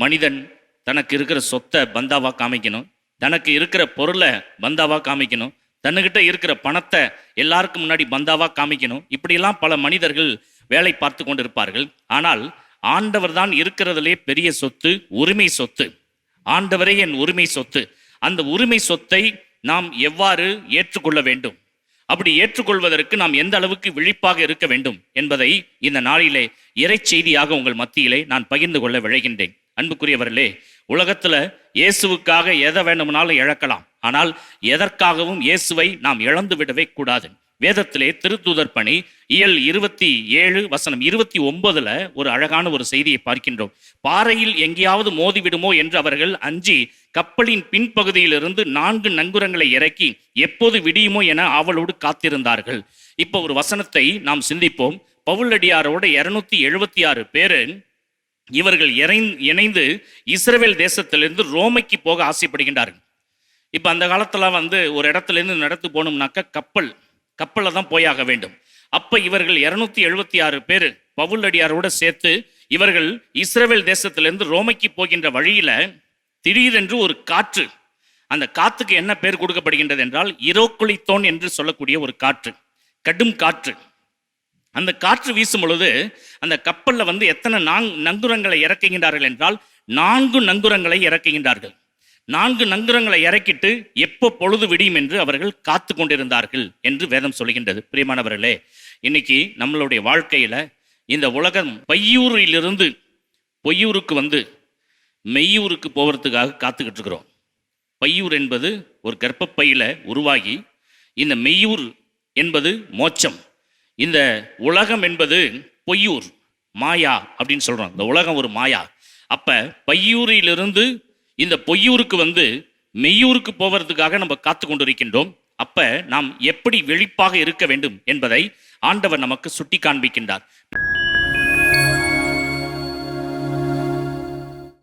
மனிதன் தனக்கு இருக்கிற சொத்தை பந்தாவாக காமிக்கணும், தனக்கு இருக்கிற பொருளை பந்தாவாக காமிக்கணும், தன்னுகிட்ட இருக்கிற பணத்தை எல்லாருக்கும் முன்னாடி பந்தாவாக காமிக்கணும். இப்படியெல்லாம் பல மனிதர்கள் வேலை பார்த்து கொண்டு இருப்பார்கள். ஆனால் ஆண்டவர் தான் இருக்கிறதுலே பெரிய சொத்து, உரிமை சொத்து. ஆண்டவரே என் உரிமை சொத்து. அந்த உரிமை சொத்தை நாம் எவ்வாறு ஏற்றுக்கொள்ள வேண்டும், அப்படி ஏற்றுக்கொள்வதற்கு நாம் எந்த அளவுக்கு விழிப்பாக இருக்க வேண்டும் என்பதை இந்த நாளிலே இறை செய்தியாக உங்கள் மத்தியிலே நான் பகிர்ந்து கொள்ள விழைகின்றேன். அன்புக்குரியவர்களே, உலகத்துல இயேசுவுக்காக எதை வேண்டுமானாலும் இழக்கலாம், ஆனால் எதற்காகவும் இயேசுவை நாம் இழந்து விடவே கூடாது. வேதத்திலே திருத்தூதர் பணி இயல் 27 வசனம் 29 ஒரு அழகான ஒரு செய்தியை பார்க்கின்றோம். பாறையில் எங்கேயாவது மோதிவிடுமோ என்று அவர்கள் அஞ்சி கப்பலின் பின்பகுதியிலிருந்து 4 நங்குரங்களை இறக்கி எப்போது விடியுமோ என ஆவலோடு காத்திருந்தார்கள். இப்போ ஒரு வசனத்தை நாம் சிந்திப்போம். பவுலடியாரோட 276 பேரு இவர்கள் இணைந்து இஸ்ரவேல் தேசத்திலிருந்து ரோமைக்கு போக ஆசைப்படுகின்றார்கள். இப்போ அந்த காலத்துல ஒரு இடத்துல இருந்து நடத்து போகணும்னாக்க கப்பலில் தான் போயாக வேண்டும். அப்ப இவர்கள் 276 பேர் பவுலடியாரோட சேர்த்து இவர்கள் இஸ்ரவேல் தேசத்திலிருந்து ரோமைக்கு போகின்ற வழியில திடீரென்று ஒரு காற்று, அந்த காத்துக்கு என்ன பேர் கொடுக்கப்படுகின்றது என்றால் இரோக்குளித்தோன் என்று சொல்லக்கூடிய ஒரு காற்று, கடும் காற்று. அந்த காற்று வீசும் பொழுது அந்த கப்பல்ல எத்தனை நங்குரங்களை இறக்குகின்றார்கள் என்றால் 4 நங்குரங்களை இறக்குகின்றார்கள். 4 நங்குரங்களை இறக்கிட்டு எப்போ பொழுது விடியும் என்று அவர்கள் காத்து கொண்டிருந்தார்கள் என்று வேதம் சொல்கின்றது. பிரியமானவர்களே, இன்னைக்கு நம்மளுடைய வாழ்க்கையில இந்த உலகம் பையூரிலிருந்து பொய்யூருக்கு மெய்யூருக்கு போவதற்காக காத்துக்கிட்டு இருக்கிறோம். பையூர் என்பது ஒரு கர்ப்பப்பையில உருவாகி, இந்த மெய்யூர் என்பது மோட்சம். இந்த உலகம் என்பது பொய்யூர், மாயா அப்படின்னு சொல்றோம். இந்த உலகம் ஒரு மாயா. அப்ப பையூரிலிருந்து இந்த பொய்யூருக்கு மெய்யூருக்கு போவதற்காக நம்ம காத்து கொண்டிருக்கின்றோம். அப்ப நாம் எப்படி விழிப்பாக இருக்க வேண்டும் என்பதை ஆண்டவர் நமக்கு சுட்டி காண்பிக்கின்றார்.